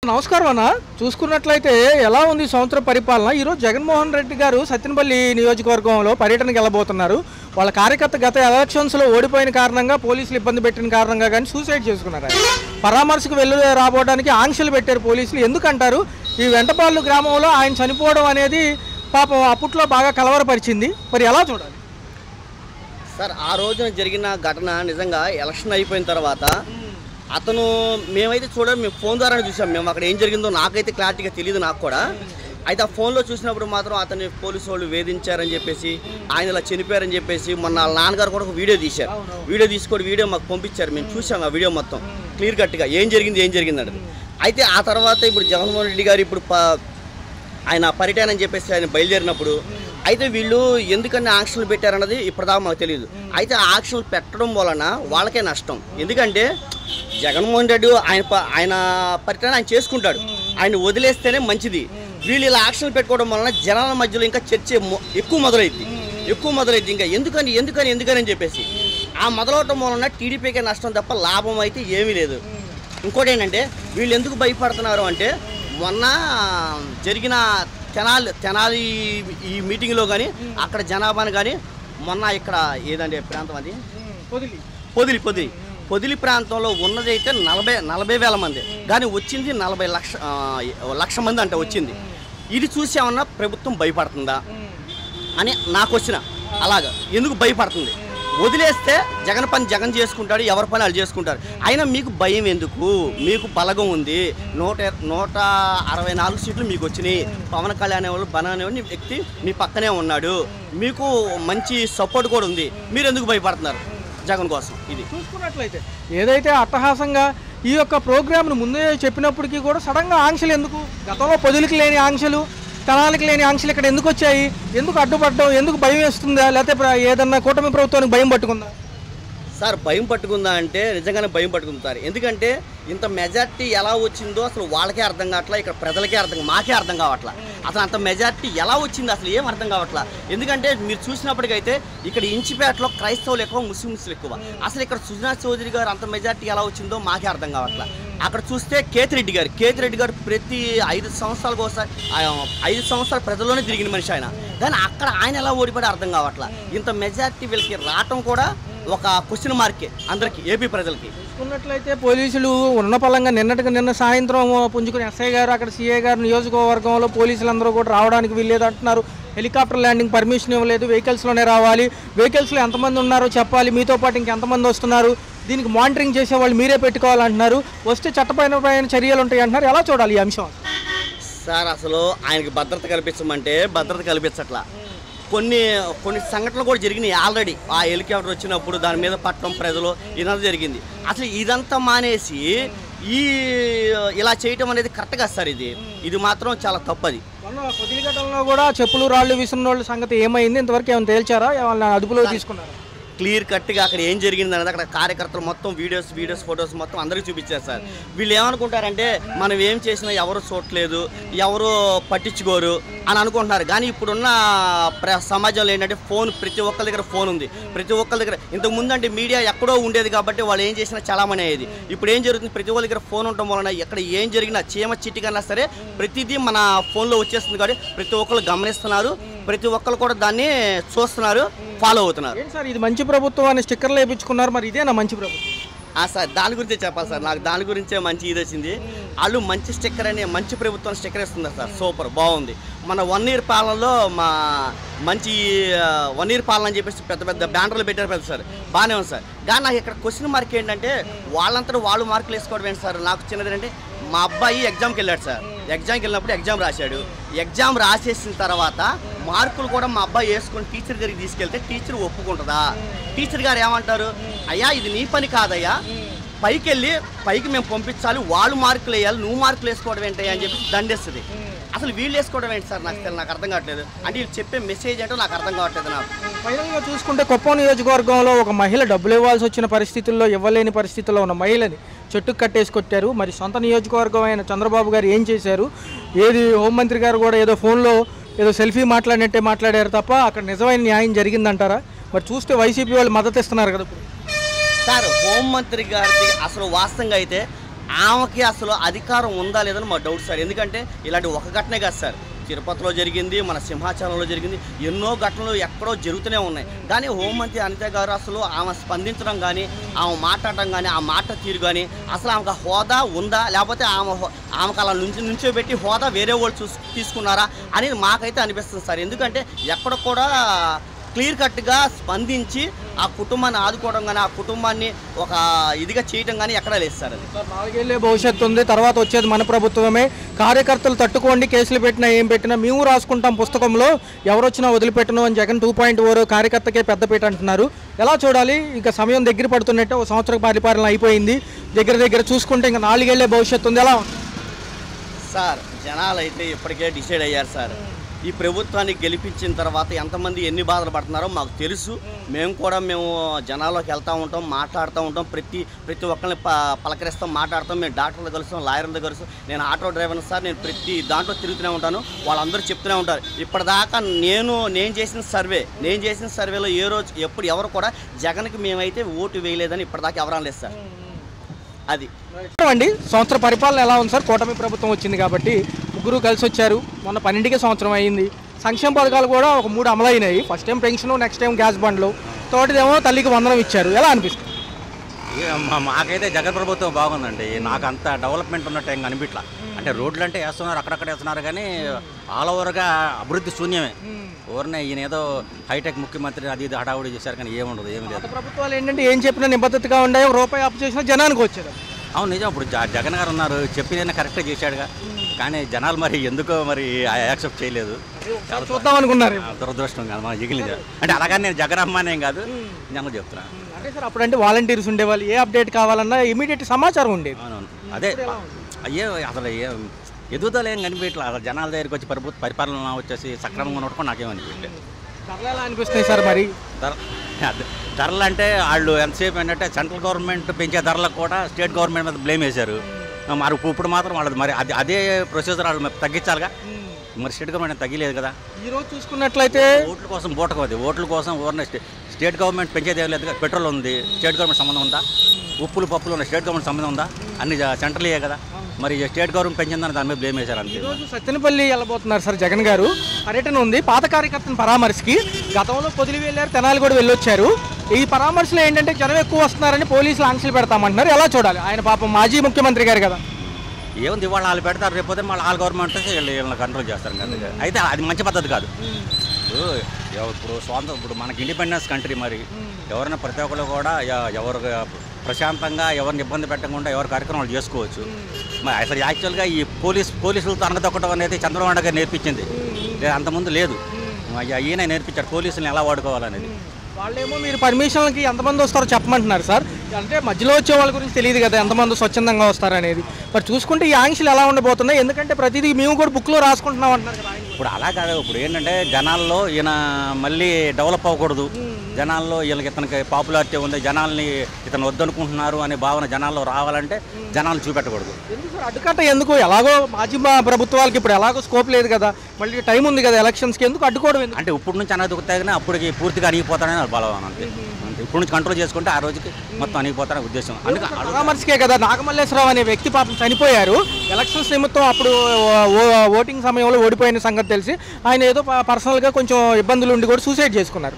నమస్కారం అన్న. చూసుకున్నట్లయితే ఎలా ఉంది సంవత్సర పరిపాలన? ఈరోజు జగన్మోహన్ రెడ్డి గారు సత్తెనపల్లి నియోజకవర్గంలో పర్యటనకు వెళ్ళబోతున్నారు. వాళ్ళ కార్యకర్త గత ఎలక్షన్స్లో ఓడిపోయిన కారణంగా పోలీసులు ఇబ్బంది పెట్టిన కారణంగా కానీ సూసైడ్ చేసుకున్నారు. పరామర్శకు వెళ్ళి రాబోవడానికి ఆంక్షలు పెట్టారు పోలీసులు. ఎందుకంటారు? ఈ వెంటపాళ్ళు గ్రామంలో ఆయన చనిపోవడం అనేది పాపం అప్పట్లో బాగా కలవరపరిచింది. మరి ఎలా చూడాలి సార్? ఆ రోజున జరిగిన ఘటన నిజంగా ఎలక్షన్ అయిపోయిన తర్వాత అతను మేమైతే మేము ఫోన్ ద్వారానే చూసాం. మేము అక్కడ ఏం జరిగిందో నాకైతే క్లారిటీగా తెలియదు నాకు కూడా. అయితే ఆ ఫోన్లో చూసినప్పుడు మాత్రం అతన్ని పోలీసు వాళ్ళు వేధించారని చెప్పేసి, ఆయన ఇలా చనిపోయారని చెప్పేసి మొన్న వాళ్ళ నాన్నగారు కూడా ఒక వీడియో తీశారు. వీడియో మాకు పంపించారు. మేము చూసాం ఆ వీడియో మొత్తం క్లియర్ కట్గా ఏం జరిగింది. అయితే ఆ తర్వాత ఇప్పుడు జగన్మోహన్ రెడ్డి గారు ఇప్పుడు ఆయన పర్యటన అని చెప్పేసి ఆయన బయలుదేరినప్పుడు అయితే వీళ్ళు ఎందుకని ఆంక్షలు పెట్టారన్నది ఇప్పటిదాకా మాకు తెలియదు. అయితే ఆంక్షలు పెట్టడం వలన వాళ్ళకే నష్టం. ఎందుకంటే జగన్మోహన్ రెడ్డి ఆయన పర్యటన ఆయన చేసుకుంటాడు, ఆయన వదిలేస్తేనే మంచిది. వీళ్ళు ఇలా ఆంక్షలు పెట్టుకోవడం వలన జనాల మధ్యలో ఇంకా చర్చ ఎక్కువ మొదలైద్ది. ఇంకా ఎందుకని అని చెప్పేసి ఆ మొదలవటం వలన టీడీపీకే నష్టం తప్ప లాభం అయితే ఏమీ లేదు. ఇంకోటి ఏంటంటే వీళ్ళు ఎందుకు భయపడుతున్నారు అంటే, మొన్న జరిగిన తెనాలి ఈ మీటింగ్లో కానీ అక్కడ జనాభాను కానీ మొన్న ఇక్కడ ఏదంటే ప్రాంతం అది పొదిలి ప్రాంతంలో ఉన్నదైతే 40,000 మంది, కానీ వచ్చింది 40 లక్ష మంది అంటే వచ్చింది. ఇది చూసామన్నా ప్రభుత్వం భయపడుతుందా అని నాకు వచ్చిన అలాగా. ఎందుకు భయపడుతుంది? వదిలేస్తే జగన్ పని జగన్ చేసుకుంటాడు, ఎవరి పని వాళ్ళు చేసుకుంటారు. అయినా మీకు భయం ఎందుకు? మీకు బలగం ఉంది. 164 సీట్లు మీకు వచ్చినాయి. పవన్ కళ్యాణ్ వాళ్ళు బనానే వ్యక్తి మీ పక్కనే ఉన్నాడు. మీకు మంచి సపోర్ట్ కూడా ఉంది. మీరు ఎందుకు భయపడుతున్నారు జగన్ కోసం? ఇది చూసుకున్నట్లయితే ఏదైతే అట్టహాసంగా ఈ యొక్క ప్రోగ్రామ్ను ముందే చెప్పినప్పటికీ కూడా సడన్గా ఆంక్షలు ఎందుకు? గతంలో పొదులకి లేని ఆంక్షలు, తెనాలికి లేని ఆంక్షలు ఇక్కడ ఎందుకు వచ్చాయి? ఎందుకు అడ్డుపడ్డం? ఎందుకు భయం వేస్తుందా? లేకపోతే ఏదన్నా కూటమి ప్రభుత్వానికి భయం పట్టుకుందా? సార్, భయం పట్టుకుందా అంటే నిజంగానే భయం పట్టుకుంటారు. ఎందుకంటే ఇంత మెజార్టీ ఎలా వచ్చిందో అసలు వాళ్ళకే అర్థం కావట్లా, ఇక్కడ ప్రజలకే మాకే అర్థం కావట్లా. అసలు అంత మెజార్టీ ఎలా వచ్చింది అసలు ఏం అర్థం కావట్లా. ఎందుకంటే మీరు చూసినప్పటికైతే ఇక్కడ ఇంచిపేటలో క్రైస్తవులు ఎక్కువ, ముస్లిమ్స్లు ఎక్కువ. అసలు ఇక్కడ సుజనా చౌదరి గారు అంత మెజార్టీ ఎలా వచ్చిందో మాకే అర్థం కావట్లా. అక్కడ చూస్తే కేతిరెడ్డి గారు ప్రతి 5 సంవత్సరాలకు ఒకసారి 5 సంవత్సరాల ప్రజల్లోనే తిరిగిన మనిషి ఆయన. కానీ అక్కడ ఆయన ఎలా ఓడిపడి అర్థం కావట్లా. ఇంత మెజార్టీ వీళ్ళకి రావటం కూడా ఒక క్వశ్చన్ మార్కే అందరికి, ఏపీ ప్రజలకి. చూసుకున్నట్లయితే పోలీసులు ఉన్నపలంగా నిన్న సాయంత్రం పుంజుకుని ఎస్ఐ గారు, అక్కడ సిఐ గారు నియోజకవర్గంలో పోలీసులందరూ కూడా రావడానికి వీల్లేదు అంటున్నారు. హెలికాప్టర్ ల్యాండింగ్ పర్మిషన్ ఇవ్వలేదు, వెహికల్స్లోనే రావాలి, వెహికల్స్లో ఎంతమంది ఉన్నారో చెప్పాలి, మీతో పాటు ఇంకెంతమంది వస్తున్నారు, దీనికి మానిటరింగ్ చేసేవాళ్ళు మీరే పెట్టుకోవాలంటున్నారు, వస్తే చట్టపరమైన చర్యలు ఉంటాయి అంటున్నారు. ఎలా చూడాలి ఈ అంశం? సార్, అసలు ఆయనకి భద్రత కల్పించమంటే భద్రత కల్పించట్లా. కొన్ని సంఘటనలు కూడా జరిగినాయి ఆల్రెడీ. ఆ హెలికాప్టర్ వచ్చినప్పుడు దాని మీద పట్టడం ప్రజలు ఇదంతా జరిగింది. అసలు ఇదంతా మానేసి ఇలా చేయటం అనేది కరెక్ట్ కాదు సార్. ఇది మాత్రం చాలా తప్పది. కొద్ది ఘటనలో కూడా చెప్పులు రాళ్ళు విసున్న వాళ్ళ సంగతి ఏమైంది? ఇంతవరకు ఏమైనా తేల్చారా? ఏమన్నా అదుపులో తీసుకున్నారా? క్లియర్ కట్గా అక్కడ ఏం జరిగింది అనేది అక్కడ కార్యకర్తలు మొత్తం వీడియోస్ ఫొటోస్ మొత్తం అందరికీ చూపించారు సార్. వీళ్ళు ఏమనుకుంటారంటే మనం ఏం చేసినా ఎవరు చూడలేదు, ఎవరు పట్టించుకోరు అని అనుకుంటున్నారు. కానీ ఇప్పుడున్న సమాజంలో ఏంటంటే ఫోన్, ప్రతి ఒక్కరి దగ్గర ఫోన్ ఉంది. ప్రతి ఒక్కరి దగ్గర ఇంతకుముందు అంటే మీడియా ఎక్కడో ఉండేది కాబట్టి వాళ్ళు ఏం చేసినా చాలామని అయ్యేది. ఇప్పుడు ఏం జరుగుతుంది? ప్రతి ఒక్కరి దగ్గర ఫోన్ ఉండటం వలన ఎక్కడ ఏం జరిగినా చీమ చిట్టి కన్నా సరే ప్రతిదీ మన ఫోన్లో వచ్చేస్తుంది. కాబట్టి ప్రతి ఒక్కరు గమనిస్తున్నారు, ప్రతి ఒక్కరు కూడా దాన్ని చూస్తున్నారు, ఫాలో అవుతున్నారు. సార్, ఇది మంచి ప్రభుత్వం అని స్టిక్కర్లు వేయించుకున్నారు, మరి ఇదేనా మంచి ప్రభుత్వం? సార్, దాని గురించే చెప్పాలి సార్. నాకు దాని గురించే మంచి ఇది వచ్చింది. వాళ్ళు మంచి స్టిక్కర్ అని, మంచి ప్రభుత్వం స్టిక్కర్ ఇస్తున్నారు సార్. సూపర్, బాగుంది. మన 1 ఇయర్ పాలనలో మంచి 1 ఇయర్ పాలన అని చెప్పేసి పెద్ద బ్యానర్లు పెట్టారు పెద్ద సార్, బాగానే ఉంది సార్. కానీ నాకు ఇక్కడ క్వశ్చన్ మార్క్ ఏంటంటే వాళ్ళంతా వాళ్ళు మార్కులు వేసుకోవడం ఏంటి సార్? నాకు చిన్నది అంటే మా అబ్బాయి ఎగ్జామ్కి వెళ్ళాడు సార్. ఎగ్జామ్కి వెళ్ళినప్పుడు ఎగ్జామ్ రాశాడు. ఎగ్జామ్ రాసేసిన తర్వాత మార్కులు కూడా మా అబ్బాయి వేసుకొని టీచర్ దగ్గరికి తీసుకెళ్తే టీచర్ ఒప్పుకుంటుందా? టీచర్ గారు ఏమంటారు? అయ్యా, ఇది నీ పని కాదయ్యా, పైకి మేము పంపించాలి, వాళ్ళు మార్కులు వేయాలి, నువ్వు మార్కులు వేసుకోవడం ఏంటయ్యా అని చెప్పి దండేస్తుంది. అసలు వీళ్ళు వేసుకోవడం ఏంటి సార్? నాకు అర్థం కావట్లేదు. అంటే వీళ్ళు చెప్పే మెసేజ్ ఏంటో నాకు అర్థం కావట్లేదు. నాకు ఫైనల్గా చూసుకుంటే కుప్పం నియోజకవర్గంలో ఒక మహిళ డబ్బులు ఇవ్వాల్సి వచ్చిన పరిస్థితుల్లో, ఇవ్వలేని పరిస్థితుల్లో ఉన్న మహిళని చెట్టుకు కట్టేసి కొట్టారు. మరి సొంత నియోజకవర్గం అయిన చంద్రబాబు గారు ఏం చేశారు? హోంమంత్రి గారు కూడా ఏదో ఫోన్లో ఏదో సెల్ఫీ మాట్లాడినట్టే మాట్లాడారు తప్ప అక్కడ నిజమైన న్యాయం జరిగిందంటారా? మరి చూస్తే వైసీపీ వాళ్ళు మద్దతు ఇస్తున్నారు కదా సార్. హోంమంత్రి గారికి అసలు వాస్తవంగా అయితే ఆమెకి అసలు అధికారం ఉందా లేదని మా డౌట్ సార్. ఎందుకంటే ఇలాంటి ఒక ఘటనే కాదు సార్, తిరుపతిలో జరిగింది, మన సింహాచలంలో జరిగింది, ఎన్నో ఘటనలు ఎక్కడో జరుగుతూనే ఉన్నాయి. కానీ హోంమంత్రి అనిత గారు అసలు ఆమె స్పందించడం కానీ, ఆమె మాట్లాడటం కానీ, ఆ మాట తీరు కానీ, అసలు ఆమెకు హోదా ఉందా లేకపోతే ఆమెకు అలా నుంచోబెట్టి హోదా వేరే వాళ్ళు తీసుకున్నారా అనేది మాకైతే అనిపిస్తుంది సార్. ఎందుకంటే ఎక్కడ కూడా క్లియర్ కట్గా స్పందించి ఆ కుటుంబాన్ని ఆదుకోవడం కానీ, ఆ కుటుంబాన్ని ఒక ఇదిగా చేయడం కానీ ఎక్కడా లేదు సార్. అది 4 ఏళ్ళే భవిష్యత్తు ఉంది, తర్వాత వచ్చేది మన ప్రభుత్వమే. కార్యకర్తలు తట్టుకోండి, కేసులు పెట్టినా ఏం పెట్టినా మేము రాసుకుంటాం పుస్తకంలో, ఎవరొచ్చినా వదిలిపెట్టను అని జగన్ 2.0 కార్యకర్తకే పెద్దపీట అంటున్నారు. ఎలా చూడాలి? ఇంకా సమయం దగ్గర పడుతున్నట్టే, 1 సంవత్సరం పరిపాలన అయిపోయింది, దగ్గర చూసుకుంటే ఇంకా 4 ఏళ్ళే భవిష్యత్తు ఉంది. ఎలా ఉంది సార్? జనాలు అయితే ఇప్పటికే డిసైడ్ అయ్యారు సార్. ఈ ప్రభుత్వాన్ని గెలిపించిన తర్వాత ఎంతమంది ఎన్ని బాధలు పడుతున్నారో మాకు తెలుసు. మేము జనాల్లోకి వెళ్తూ ఉంటాం, మాట్లాడుతూ ఉంటాం, ప్రతి ఒక్కరిని పలకరిస్తాం, మాట్లాడతాం. మేము డాక్టర్లు కలుస్తాం, లాయర్లు కలుస్తాం. నేను ఆటో డ్రైవర్ని సార్, నేను ప్రతి దాంట్లో తిరుగుతూనే ఉంటాను. వాళ్ళందరూ చెప్తూనే ఉంటారు. ఇప్పటిదాకా నేను చేసిన సర్వేలో ఏ రోజు ఎవరు కూడా జగన్కి మేమైతే ఓటు వేయలేదని ఇప్పటిదాకా ఎవరు అనలేదు సార్. అది అండి. సంవత్సర పరిపాలన ఎలా ఉంది సార్? కూటమి ప్రభుత్వం వచ్చింది కాబట్టి ముగ్గురు కలిసి వచ్చారు. మొన్న 12కే సంవత్సరం అయింది. సంక్షేమ పథకాలు కూడా ఒక 3 అమలు అయినాయి. First time pension, next time gas బండ్లు, తోటిదేమో తల్లికి వందనం ఇచ్చారు. ఎలా అనిపిస్తుంది? మాకైతే జగన్ ప్రభుత్వం బాగుందండి. నాకు అంత డెవలప్మెంట్ ఉన్నట్టు ఏం కనిపించలా. అంటే రోడ్లు అంటే వేస్తున్నారు, అక్కడక్కడ వేస్తున్నారు, కానీ ఆల్ ఓవర్గా అభివృద్ధి శూన్యమే. ఊరినే ఈయన ఏదో హైటెక్ ముఖ్యమంత్రి అది ఇది హడావుడి చేశారు, కానీ ఏముండదు, ఏమి లేదు. ప్రభుత్వాలు ఏంటంటే ఏం చెప్పినా నిబద్ధతగా ఉండే, రూపాయి అప్పు చేసినా జనానికి వచ్చేది. అవును, నిజం. ఇప్పుడు జగన్ గారు ఉన్నారు, చెప్పిందైనా కరెక్ట్గా చేశాడుగా, కానీ జనాలు మరి ఎందుకో మరి యాక్సెప్ట్ చేయలేదు. చూద్దాం అనుకున్నారు. దురదృష్టం కాదు మన ఎగిలింది. అంటే అలాగని నేను జగన్ అమ్మానేం కాదు, జనాలు చెప్తున్నాను. అంటే సార్ అప్పుడంటే వాలంటీర్స్ ఉండేవాళ్ళు, ఏ అప్డేట్ కావాలన్నా ఇమీడియట్ సమాచారం ఉండేది. అవునవును, అదే అసలు ఎదుగుదల ఏం కనిపించట్లా. అసలు జనాల దగ్గరికి వచ్చి పరిపాలన వచ్చేసి సక్రమంగా ఉన్నట్టుకొని నాకేమనిపించలేదు. ధరలు ఎలా అనిపిస్తాయి సార్? మరి ధరలు అంటే వాళ్ళు ఎంతసేపు ఏంటంటే సెంట్రల్ గవర్నమెంట్ పెంచే ధరలకు కూడా స్టేట్ గవర్నమెంట్ మీద బ్లేమ్ వేశారు. మరి ఇప్పుడు మాత్రం వాళ్ళది మరి అదే ప్రొసీజర్ వాళ్ళు తగ్గించాలిగా. మరి స్టేట్ గవర్నమెంట్ తగ్గలేదు కదా. ఈరోజు చూసుకున్నట్లయితే ఓట్ల కోసం ఓట్ల కోసం ఊరిన స్టేట్ గవర్నమెంట్ పెంచేది ఏం లేదు. పెట్రోల్ ఉంది, స్టేట్ గవర్నమెంట్ సంబంధం ఉందా? ఉప్పులు పప్పులు ఉన్న స్టేట్ గవర్నమెంట్ సంబంధం ఉందా? అన్ని సెంట్రల్యే కదా. మరి స్టేట్ గవర్నమెంట్ పెంచిందని దాని మీద బ్లేమ్ వేశారు. అంతే. ఈరోజు సత్తెనపల్లి వెళ్ళబోతున్నారు సార్ జగన్ గారు. పర్యటన ఉంది. పాత కార్యకర్తను పరామర్శకి గతంలో పొదిలి వెళ్ళారు, తెనాలి కూడా వెళ్ళొచ్చారు. ఈ పరామర్శలో ఏంటంటే జనం ఎక్కువ వస్తున్నారని పోలీసులు ఆంక్షలు పెడతామంటున్నారు. ఎలా చూడాలి? ఆయన పాపం మాజీ ముఖ్యమంత్రి గారు కదా. ఏముంది, ఇవాళ వాళ్ళు పెడతారు, రేపోతే మళ్ళీ వాళ్ళ గవర్నమెంట్ వీళ్ళని కంట్రోల్ చేస్తారు కదా. అయితే అది మంచి పద్ధతి కాదు. ఇప్పుడు మనకి ఇండిపెండెన్స్ కంట్రీ, మరి ఎవరైనా ప్రతి ఒక్కరు కూడా ఎవరు ప్రశాంతంగా ఎవరిని ఇబ్బంది పెట్టకుండా ఎవరి కార్యక్రమాలు చేసుకోవచ్చు. మరి అసలు యాక్చువల్గా ఈ పోలీసులతో అనగదొక్కడం అనేది చంద్రబాబు నాయుడు గారు నేర్పించింది. అంతకుముందు లేదు, ఈయన నేర్పించారు పోలీసులను ఎలా వాడుకోవాలనేది. వాళ్ళేమో మీరు పర్మిషన్లకి ఎంతమంది వస్తారో చెప్పమంటున్నారు సార్. అంటే మధ్యలో వచ్చే వాళ్ళ గురించి తెలియదు కదా ఎంతమంది స్వచ్ఛందంగా వస్తారనేది. మరి చూసుకుంటే ఈ ఆంక్షలు ఎలా ఉండబోతున్నాయి? ఎందుకంటే ప్రతిదీ మేము కూడా బుక్లో రాసుకుంటున్నాం అంటున్నారు కదా. ఇప్పుడు అలా కాదు. ఇప్పుడు ఏంటంటే జనాల్లో ఈయన మళ్ళీ డెవలప్ అవ్వకూడదు, జనాల్లో వీళ్ళకి ఇతనికి పాపులారిటీ ఉంది, జనాల్ని ఇతను వద్దనుకుంటున్నారు అనే భావన జనాల్లో రావాలంటే జనాలు చూపెట్టకూడదు. ఎందుకు సార్ అడ్డుకట్ట? ఎందుకు? ఎలాగో మాజీ ప్రభుత్వాలకి ఇప్పుడు ఎలాగో స్కోప్ లేదు కదా, మళ్ళీ టైం ఉంది కదా ఎలక్షన్స్కి, ఎందుకు అడ్డుకోవడం? అంటే ఇప్పుడు నుంచి అనగదొక్కుతాయి, కానీ అప్పటికి పూర్తిగా అణిగిపోతాడని బలవాన్. అంతే. ఇప్పుడు నుంచి కంట్రోల్ చేసుకుంటే ఆ రోజుకి మొత్తం అణిగిపోతారనే ఉద్దేశం. అందుకే పరామర్శకే కదా నాగమల్లేశ్వరరావు అనే వ్యక్తి పాపం చనిపోయారు ఎలక్షన్స్ నిమిత్తం. అప్పుడు ఓటింగ్ సమయంలో ఓడిపోయిన సంగతి తెలిసి ఆయన ఏదో పర్సనల్గా కొంచెం ఇబ్బందులు ఉండి కూడా సూసైడ్ చేసుకున్నారు.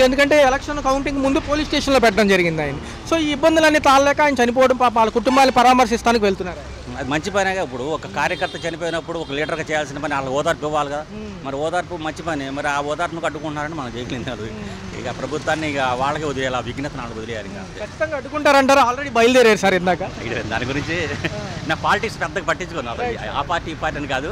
ఎందుకంటే ఎలక్షన్ కౌంటింగ్ ముందు పోలీస్ స్టేషన్లో పెట్టడం జరిగింది ఆయన. సో ఈ ఇబ్బందులన్నీ తాళలేక ఆయన చనిపోవడం, పాప వాళ్ళ కుటుంబాన్ని పరామర్శిస్తానికి వెళ్తున్నారు. అది మంచి పనేగా. ఇప్పుడు ఒక కార్యకర్త చనిపోయినప్పుడు ఒక లీడర్గా చేయాల్సిన పని వాళ్ళ ఓదార్పు ఇవ్వాలి కదా. మరి ఓదార్పు మంచి పని, మరి ఆ ఓదార్పును అడ్డుకుంటున్నారని మనం చేయగలిగినారు. ఇక ప్రభుత్వాన్ని ఇక వాళ్ళకి వదిలేయాలి, ఆ విఘ్నతను వాళ్ళకి వదిలేయాలి. ఖచ్చితంగా అడ్డుకుంటారంటారు. ఆల్రెడీ బయలుదేరారు సార్ ఇందాక. దాని గురించి నా పాలిటిక్స్ పెద్దగా పట్టించుకున్నారు. ఆ పార్టీ ఈ పార్టీ అని కాదు,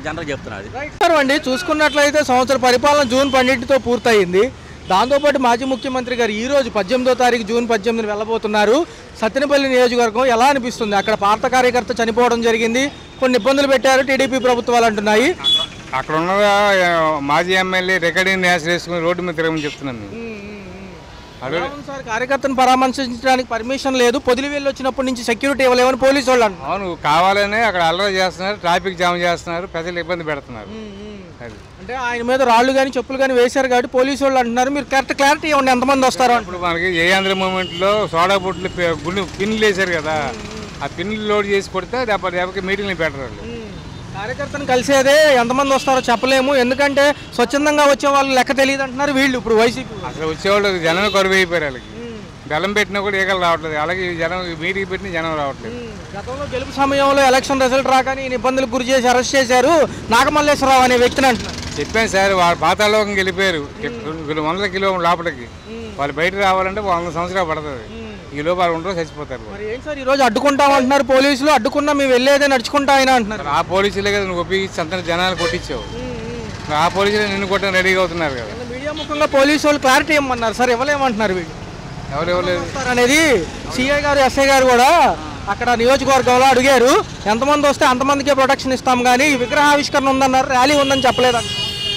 జనరల్ చెప్తున్నారు అండి. చూసుకున్నట్లయితే సంవత్సర పరిపాలన జూన్ 12తో పూర్తయింది. దాంతోపాటు మాజీ ముఖ్యమంత్రి గారు ఈరోజు 18వ తారీఖు జూన్ 18 వెళ్ళబోతున్నారు. సత్తెనపల్లి నియోజకవర్గం ఎలా అనిపిస్తుంది? అక్కడ పాత కార్యకర్త చనిపోవడం జరిగింది, కొన్ని ఇబ్బందులు పెట్టారు టీడీపీ ప్రభుత్వాలు అంటున్నాయి. అక్కడ ఉన్న మాజీ ఎమ్మెల్యే రికార్డింగ్ న్యాస్ వేసుకుని రోడ్డు మీద తిరగమని చెప్తున్నాను. సార్ కార్యకర్తను పరామర్శించడానికి పర్మిషన్ లేదు, పొదిలి వెళ్ళి వచ్చినప్పటి నుంచి సెక్యూరిటీ ఇవ్వలేమని పోలీసు వాళ్ళు అంటున్నారు. అవును, కావాలనే అక్కడ అల్లరి చేస్తున్నారు, ట్రాఫిక్ జామ్ చేస్తున్నారు, ప్రజలు ఇబ్బంది పెడుతున్నారు. అంటే ఆయన మీద రాళ్ళు కానీ చెప్పులు కానీ వేశారు కాబట్టి పోలీసు వాళ్ళు అంటున్నారు. మీరు క్లారిటీ ఇవ్వండి ఎంతమంది వస్తారో. ఇప్పుడు మనకి ఏ ఆంధ్ర మూమెంట్లో సోడా బుట్లు గుళ్ళు పిన్నులు వేశారు కదా, ఆ పిన్నులు లోడ్ చేసి కొడితే దెబ్బకి మీటింగ్లు పెట్టరు. కార్యకర్తను కలిసేదే ఎంతమంది వస్తారో చెప్పలేము, ఎందుకంటే స్వచ్ఛందంగా వచ్చే వాళ్ళు లెక్క తెలియదు అంటున్నారు వీళ్ళు. ఇప్పుడు వైసీపీ అసలు వచ్చేవాళ్ళు జనం కరువు అయిపోయారు. వాళ్ళకి బెల్లం పెట్టినా కూడా ఈగలు రావట్లేదు, అలాగే జనం మీటింగ్ పెట్టిన జనం రావట్లేదు. గతంలో గెలుపు సమయంలో ఎలక్షన్ రిజల్ట్ రాగానే ఇబ్బందులకు గురి చేసి అరెస్ట్ చేశారు నాగమల్లేశ్వరరావు అనే వ్యక్తిని అంటున్నారు. చెప్పాను సార్, వాళ్ళు పాతాళలోకం వెళ్ళిపోయారు 100 కిలోమీటర్ల లోపలికి. వాళ్ళు బయట రావాలంటే 100 సంవత్సరాలు పడుతుంది. ఈ లోపు వాళ్ళు ఉండరు, చచ్చిపోతారు. మరి ఏం సార్ ఈరోజు అడ్డుకుంటామంటున్నారు పోలీసులు, అడ్డుకున్నా మేము వెళ్ళేదే నడుచుకుంటా అయినా అంటున్నారు. ఆ పోలీసులే కదా నువ్వు ఒప్పించి అంత జనాలు కొట్టించావు, ఆ పోలీసులే నిన్ను కొట్టడం రెడీగా అవుతున్నారు కదా. మీడియా ముఖంగా పోలీసు వాళ్ళు క్లారిటీ ఇవ్వమన్నారు సార్, ఇవ్వలేమంటున్నారు వీళ్ళు. ఎవరెవరు అనేది సిఐ గారు ఎస్ఐ గారు కూడా అక్కడ నియోజకవర్గంలో అడిగారు, ఎంతమంది వస్తే అంతమందికే ప్రొటెక్షన్ ఇస్తాం కానీ విగ్రహావిష్కరణ ఉందన్నారు, ర్యాలీ ఉందని చెప్పలేదు.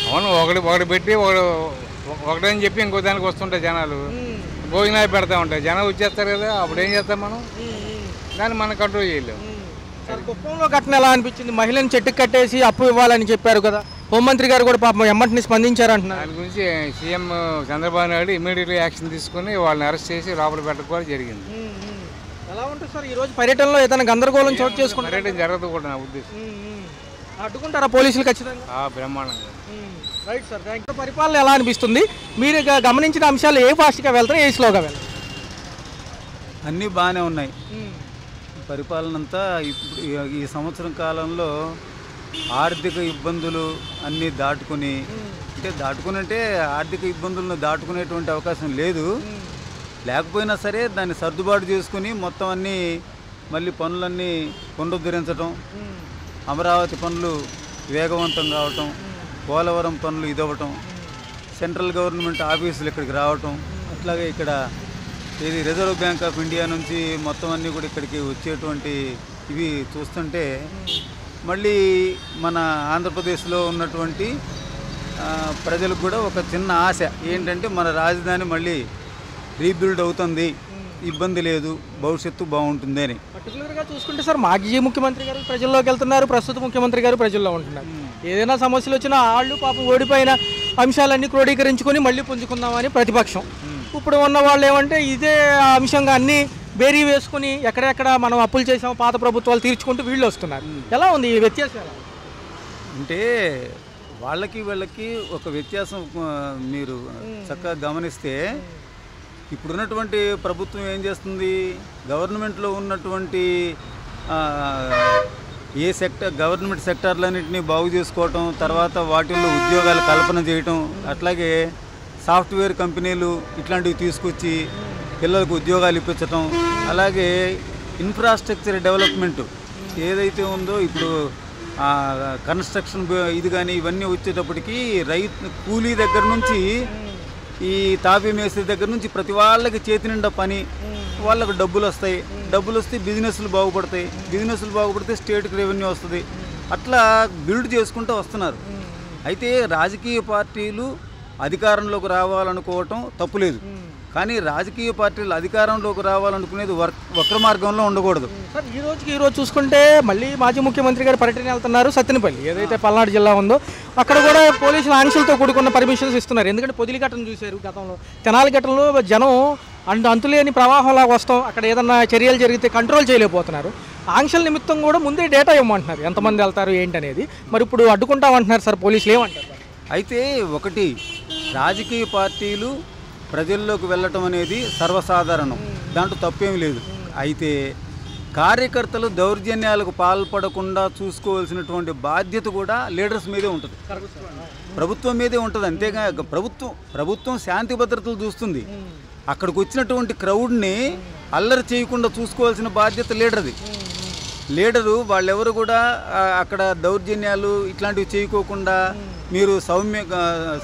అవును, ఒకటి పెట్టి ఒకటని చెప్పి ఇంకో దానికి వస్తుంటాయి జనాలు, భోజనాలు పెడతా ఉంటాయి, జనం వచ్చేస్తారు కదా. అప్పుడు ఏం చేస్తాం మనం, దాన్ని మనం కంట్రోల్ చేయలేము. సార్ కుప్పంలో ఘటన ఎలా అనిపించింది? మహిళని చెట్టుకు కట్టేసి అప్పు ఇవ్వాలని చెప్పారు కదా, హోంమంత్రి గారు కూడా పాపం ఎమ్మటిని స్పందించారంటున్నారు. దాని గురించి సీఎం చంద్రబాబు నాయుడు ఇమీడియట్గా యాక్షన్ తీసుకుని వాళ్ళని అరెస్ట్ చేసి లోపల పెట్టకపోవడం జరిగింది. ఎలా ఉంటుంది సార్ ఈరోజు పర్యటనలో ఏదైనా గందరగోళం చోటు చేసుకుంటారు? పర్యటన జరగదు కూడా నా ఉద్దేశం. అడ్డుకుంటారా పోలీసులు ఖచ్చితంగా? బ్రహ్మాండంగా. Right sir, thank you. పరిపాలన ఎలా అనిపిస్తుంది? మీరు గమనించిన అంశాలు ఏ ఫాస్ట్గా వెళ్తారు, ఏ స్లోగా వెళ్తారు? అన్నీ బాగానే ఉన్నాయి. పరిపాలన అంతా ఇప్పుడు ఈ సంవత్సరం కాలంలో ఆర్థిక ఇబ్బందులు అన్నీ దాటుకుని, అంటే ఆర్థిక ఇబ్బందులను దాటుకునేటువంటి అవకాశం లేదు, లేకపోయినా సరే దాన్ని సర్దుబాటు చేసుకుని మొత్తం అన్నీ మళ్ళీ పనులన్నీ పునరుద్ధరించడం, అమరావతి పనులు వేగవంతం కావటం, పోలవరం పనులు ఇదవ్వటం, సెంట్రల్ గవర్నమెంట్ ఆఫీసులు ఇక్కడికి రావటం, అట్లాగే ఇక్కడ రిజర్వ్ బ్యాంక్ ఆఫ్ ఇండియా నుంచి మొత్తం అన్నీ కూడా ఇక్కడికి వచ్చేటువంటి ఇవి చూస్తుంటే మళ్ళీ మన ఆంధ్రప్రదేశ్లో ఉన్నటువంటి ప్రజలకు కూడా ఒక చిన్న ఆశ ఏంటంటే మన రాజధాని మళ్ళీ రీబిల్డ్ అవుతుంది, ఇబ్బంది లేదు, భవిష్యత్తు బాగుంటుంది అని. పర్టికులర్గా చూసుకుంటే సార్ మాజీ ముఖ్యమంత్రి గారు ప్రజల్లోకి వెళ్తున్నారు, ప్రస్తుత ముఖ్యమంత్రి గారు ప్రజల్లో ఉంటున్నారు. ఏదైనా సమస్యలు వచ్చినా వాళ్ళు పాపం ఓడిపోయిన అంశాలన్నీ క్రోడీకరించుకొని మళ్ళీ పుంజుకుందామని ప్రతిపక్షం. ఇప్పుడు ఉన్న వాళ్ళు ఏమంటే ఇదే అంశంగా అన్నీ బేరీ వేసుకుని ఎక్కడెక్కడ మనం అప్పులు చేసాము పాత ప్రభుత్వాలు తీర్చుకుంటూ వీళ్ళు వస్తున్నారు. ఎలా ఉంది ఈ వ్యత్యాసం? అంటే వాళ్ళకి వీళ్ళకి ఒక వ్యత్యాసం మీరు చక్కగా గమనిస్తే, ఇప్పుడున్నటువంటి ప్రభుత్వం ఏం చేస్తుంది, గవర్నమెంట్లో ఉన్నటువంటి గవర్నమెంట్ సెక్టార్లన్నింటినీ బాగు చేసుకోవటం, తర్వాత వాటిల్లో ఉద్యోగాల కల్పన చేయటం, అట్లాగే సాఫ్ట్వేర్ కంపెనీలు ఇట్లాంటివి తీసుకొచ్చి పిల్లలకు ఉద్యోగాలు ఇప్పించటం, అలాగే ఇన్ఫ్రాస్ట్రక్చర్ డెవలప్మెంట్ ఏదైతే ఉందో ఇప్పుడు కన్స్ట్రక్షన్ ఇది కానీ ఇవన్నీ వచ్చేటప్పటికి కూలీ దగ్గర నుంచి ఈ తాపీ మేస్త్రి దగ్గర నుంచి ప్రతి వాళ్ళకి చేతి నిండా పని, వాళ్ళకు డబ్బులు వస్తే బిజినెస్లు బాగుపడితే స్టేట్కి రెవెన్యూ వస్తుంది, అట్లా బిల్డ్ చేసుకుంటూ వస్తున్నారు. అయితే రాజకీయ పార్టీలు అధికారంలోకి రావాలనుకోవటం తప్పులేదు, కానీ రాజకీయ పార్టీలు అధికారంలోకి రావాలనుకునేది వక్ర మార్గంలో ఉండకూడదు. సార్ ఈ రోజు చూసుకుంటే మళ్ళీ మాజీ ముఖ్యమంత్రి గారు పర్యటన వెళ్తున్నారు సత్తెనపల్లి, ఏదైతే పల్నాడు జిల్లా ఉందో అక్కడ కూడా పోలీసులు ఆంక్షలతో కూడుకున్న పర్మిషన్స్ ఇస్తున్నారు. ఎందుకంటే పొదిలి ఘటన చూశారు, గతంలో తెనాలి ఘటనలో జనం అంతులేని ప్రవాహంలాగా వస్తాం, అక్కడ ఏదన్నా చర్యలు జరిగితే కంట్రోల్ చేయలేకపోతున్నారు. ఆంక్షల నిమిత్తం కూడా ముందే డేటా ఇవ్వమంటున్నారు ఎంతమంది వెళ్తారు ఏంటనేది. మరి ఇప్పుడు అడ్డుకుంటామంటున్నారు సార్ పోలీసులు, ఏమంటారు? అయితే ఒకటి, రాజకీయ పార్టీలు ప్రజల్లోకి వెళ్ళటం అనేది సర్వసాధారణం, దాంట్లో తప్పేమీ లేదు. అయితే కార్యకర్తలు దౌర్జన్యాలకు పాల్పడకుండా చూసుకోవాల్సినటువంటి బాధ్యత కూడా లీడర్స్ మీదే ఉంటుంది, ప్రభుత్వం మీదే ఉంటుంది. అంతేగా ప్రభుత్వం శాంతి భద్రతలు చూస్తుంది, అక్కడికి వచ్చినటువంటి క్రౌడ్ని అల్లరి చేయకుండా చూసుకోవాల్సిన బాధ్యత లీడర్ది. లీడరు వాళ్ళెవరు కూడా అక్కడ దౌర్జన్యాలు ఇట్లాంటివి చేయకోకుండా మీరు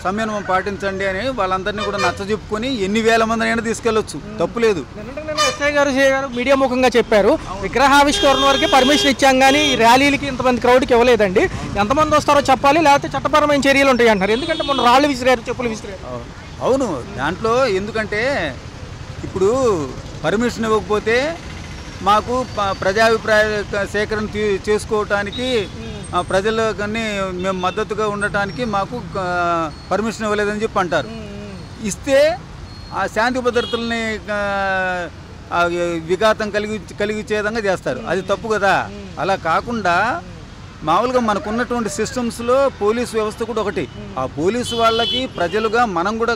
సంయమనం పాటించండి అని వాళ్ళందరినీ కూడా నచ్చజెప్పుకొని ఎన్ని వేల మందినైనా తీసుకెళ్ళొచ్చు, తప్పులేదు. ఎస్ఐ గారు మీడియా ముఖంగా చెప్పారు, విగ్రహావిష్కరణ వరకే పర్మిషన్ ఇచ్చాం కానీ ఈ ర్యాలీలకి ఇంతమంది క్రౌడ్కి ఇవ్వలేదండి, ఎంతమంది వస్తారో చెప్పాలి లేకపోతే చట్టపరమైన చర్యలు ఉంటాయి అంటారు. ఎందుకంటే మొన్న రాళ్ళు విసిరారు, చెప్పులు విసిరారు. అవును, దాంట్లో ఎందుకంటే ఇప్పుడు పర్మిషన్ ఇవ్వకపోతే మాకు ప్రజాభిప్రాయ సేకరణ చేసుకోవటానికి ప్రజలకన్నీ మేము మద్దతుగా ఉండటానికి మాకు పర్మిషన్ ఇవ్వలేదని చెప్పి అంటారు. ఇస్తే ఆ శాంతి భద్రతల్ని విఘాతం కలిగించే విధంగా చేస్తారు. అది తప్పు కదా. అలా కాకుండా మామూలుగా మనకున్నటువంటి సిస్టమ్స్లో పోలీసు వ్యవస్థ కూడా ఒకటి. ఆ పోలీసు వాళ్ళకి ప్రజలుగా మనం కూడా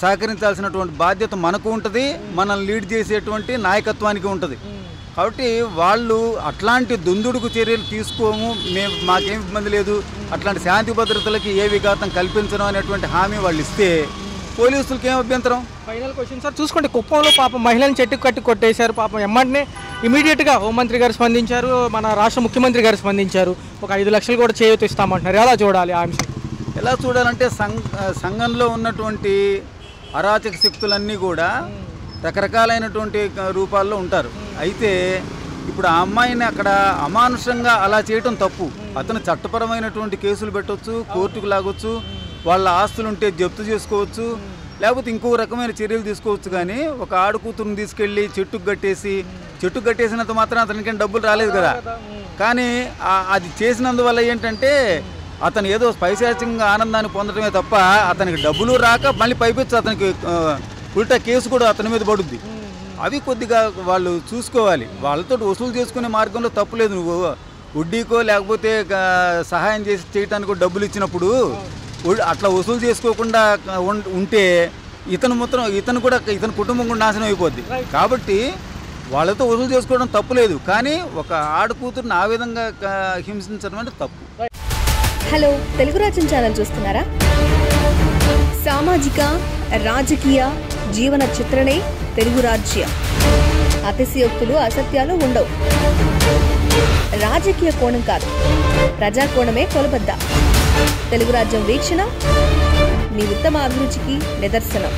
సహకరించాల్సినటువంటి బాధ్యత మనకు ఉంటుంది, మనల్ని లీడ్ చేసేటువంటి నాయకత్వానికి ఉంటుంది. కాబట్టి వాళ్ళు అట్లాంటి దుందుడుకు చర్యలు తీసుకోము, మాకేం ఇబ్బంది లేదు, అట్లాంటి శాంతి భద్రతలకి ఏ విఘాతం కల్పించడం అనేటువంటి హామీ వాళ్ళు ఇస్తే పోలీసులకి ఏం అభ్యంతరం? ఫైనల్ క్వశ్చన్ సార్, చూసుకోండి కుప్పంలో పాపం మహిళలను చెట్టుకు కట్టి కొట్టేశారు. పాపం ఎమ్మంటనే ఇమీడియట్గా హోంమంత్రి గారు స్పందించారు, మన రాష్ట్ర ముఖ్యమంత్రి గారు స్పందించారు. ఒక 5 లక్షలు కూడా చేయూత ఇస్తామంటున్నారు. ఎలా చూడాలి ఆ అంశం? ఎలా చూడాలంటే సంఘంలో ఉన్నటువంటి అరాచక శక్తులన్నీ కూడా రకరకాలైనటువంటి రూపాల్లో ఉంటారు. అయితే ఇప్పుడు ఆ అమ్మాయిని అక్కడ అమానుషంగా అలా చేయటం తప్పు. అతను చట్టపరమైనటువంటి కేసులు పెట్టవచ్చు, కోర్టుకు లాగొచ్చు, వాళ్ళ ఆస్తులు ఉంటే జప్తు చేసుకోవచ్చు, లేకపోతే ఇంకో రకమైన చర్యలు తీసుకోవచ్చు. కానీ ఒక ఆడకూతురుని తీసుకెళ్ళి చెట్టుకు కట్టేసినంత మాత్రం అతనికి డబ్బులు రాలేదు కదా. కానీ అది చేసినందువల్ల ఏంటంటే అతను ఏదో పైశాచికంగా ఆనందాన్ని పొందడమే తప్ప అతనికి డబ్బులు రాక మళ్ళీ పైపెచ్చు అతనికి ఉల్టా కేసు కూడా అతని మీద పడుద్ది. అవి కొద్దిగా వాళ్ళు చూసుకోవాలి. వాళ్ళతో వసూలు చేసుకునే మార్గంలో తప్పులేదు. నువ్వు వడ్డీకో లేకపోతే సహాయం చేయటానికి డబ్బులు ఇచ్చినప్పుడు అట్లా వసూలు చేసుకోకుండా ఉంటే ఇతను కూడా ఇతని కుటుంబం కూడా నాశనం అయిపోద్ది. కాబట్టి వాళ్ళతో వసూలు చేసుకోవడం తప్పులేదు. కానీ ఒక ఆడకూతురుని ఆ విధంగా హింసించడం అంటే తప్పు. హలో, తెలుగు రాజ్యం ఛానల్ చూస్తున్నారా? సామాజిక రాజకీయ జీవన చిత్రణే తెలుగు రాజ్యం. అతిశయోక్తులు అసత్యాలు ఉండవు. రాజకీయ కోణం కాదు, ప్రజా కోణమే కొలబద్ద. తెలుగు రాజ్యం వీక్షణ మీ ఉత్తమ అభిరుచికి నిదర్శనం.